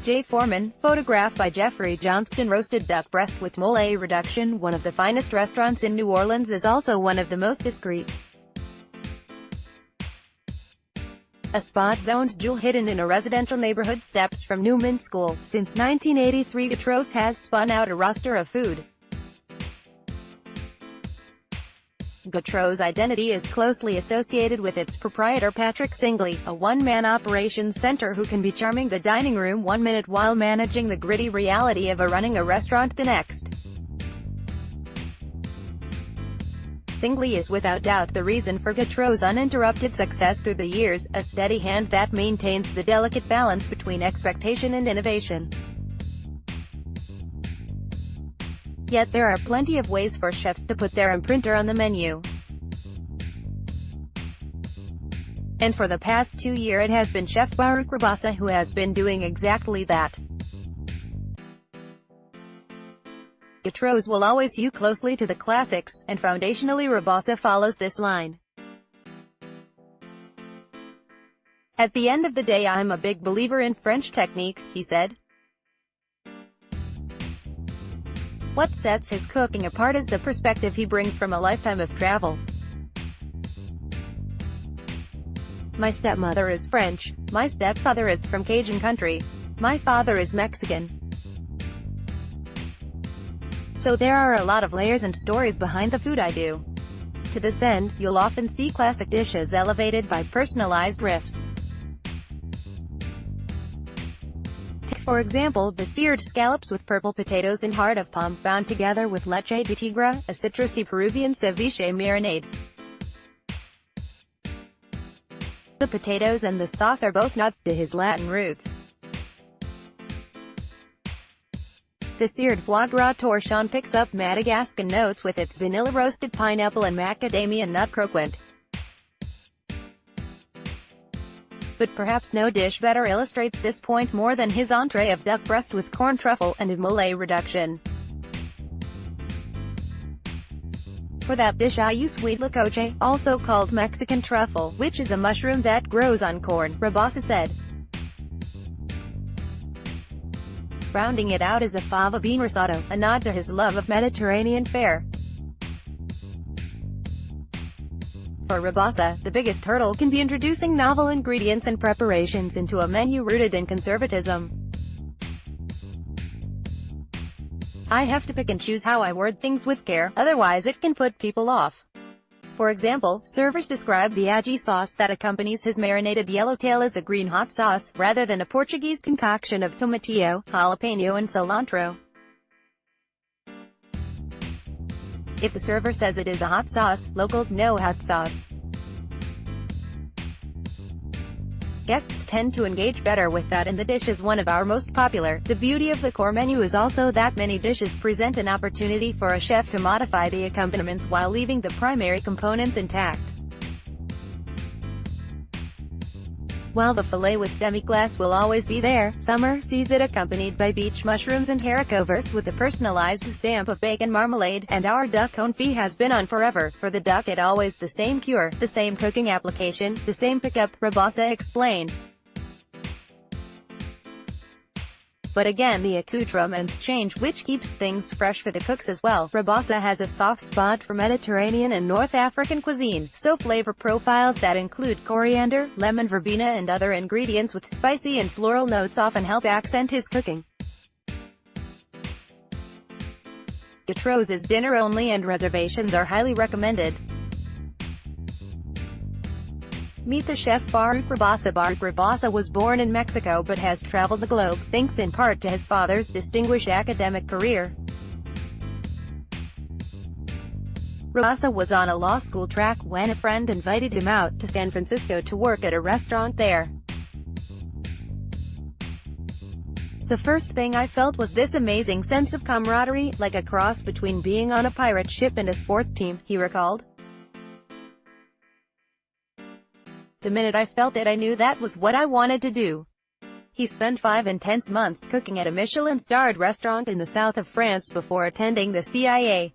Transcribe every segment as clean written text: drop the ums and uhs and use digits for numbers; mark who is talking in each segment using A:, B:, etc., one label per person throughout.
A: J. Forman, photograph by Jeffery Johnston Roasted duck breast with molé reduction. One of the finest restaurants in New Orleans is also one of the most discreet. A spot-zoned jewel hidden in a residential neighborhood steps from Newman School. Since 1983, Gautreau has spun out a roster of food. Gautreau's identity is closely associated with its proprietor Patrick Singley, a one-man operations center who can be charming the dining room one minute while managing the gritty reality of running a restaurant the next. Singley is without doubt the reason for Gautreau's uninterrupted success through the years, a steady hand that maintains the delicate balance between expectation and innovation. Yet there are plenty of ways for chefs to put their imprint on the menu. And for the past 2 years it has been Chef Patrick who has been doing exactly that. Gautreau's will always hew closely to the classics, and foundationally Rabassa follows this line. At the end of the day I'm a big believer in French technique, he said. What sets his cooking apart is the perspective he brings from a lifetime of travel. My stepmother is French, my stepfather is from Cajun country, my father is Mexican. So there are a lot of layers and stories behind the food I do. To this end, you'll often see classic dishes elevated by personalized riffs. For example, the seared scallops with purple potatoes and heart of palm, bound together with leche de tigre, a citrusy Peruvian ceviche marinade. The potatoes and the sauce are both nods to his Latin roots. The seared foie gras torchon picks up Madagascan notes with its vanilla roasted pineapple and macadamia nut croquant. But perhaps no dish better illustrates this point more than his entree of duck breast with corn truffle and a molé reduction. For that dish I use sweet lacoche, also called Mexican truffle, which is a mushroom that grows on corn, Rabassa said. Rounding it out is a fava bean risotto, a nod to his love of Mediterranean fare. For Rabassa, the biggest hurdle can be introducing novel ingredients and preparations into a menu rooted in conservatism. I have to pick and choose how I word things with care, otherwise it can put people off. For example, servers describe the ají sauce that accompanies his marinated yellowtail as a green hot sauce, rather than a Portuguese concoction of tomatillo, jalapeno and cilantro. If the server says it is a hot sauce, locals know hot sauce. Guests tend to engage better with that, and the dish is one of our most popular. The beauty of the core menu is also that many dishes present an opportunity for a chef to modify the accompaniments while leaving the primary components intact. While the filet with demi-glace will always be there, summer sees it accompanied by beach mushrooms and haricot verts with a personalized stamp of bacon marmalade, and our duck confit has been on forever. For the duck it always the same cure, the same cooking application, the same pickup, Rabassa explained. But again the accoutrements change, which keeps things fresh for the cooks as well. Rabassa has a soft spot for Mediterranean and North African cuisine, so flavor profiles that include coriander, lemon verbena and other ingredients with spicy and floral notes often help accent his cooking. Gautreau's is dinner only and reservations are highly recommended. Meet the chef Patrick Rabassa. Patrick Rabassa was born in Mexico but has traveled the globe, thanks in part to his father's distinguished academic career. Rabassa was on a law school track when a friend invited him out to San Francisco to work at a restaurant there. The first thing I felt was this amazing sense of camaraderie, like a cross between being on a pirate ship and a sports team, he recalled. The minute I felt it I knew that was what I wanted to do. He spent 5 intense months cooking at a Michelin-starred restaurant in the south of France before attending the CIA.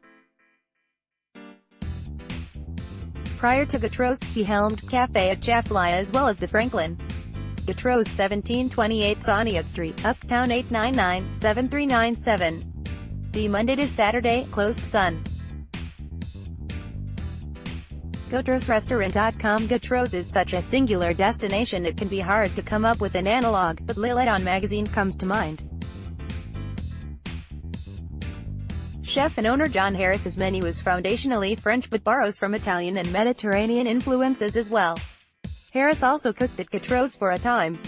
A: Prior to Gautreau's, he helmed Café at Chaflia as well as the Franklin. Gautreau's 1728 Sonia Street, Uptown 899-7397. D. Monday to Saturday, closed Sun. Gautreau'srestaurant.com. Gautreau's is such a singular destination it can be hard to come up with an analog, but Lillet magazine comes to mind. Chef and owner John Harris's menu is foundationally French but borrows from Italian and Mediterranean influences as well. Harris also cooked at Gautreau's for a time.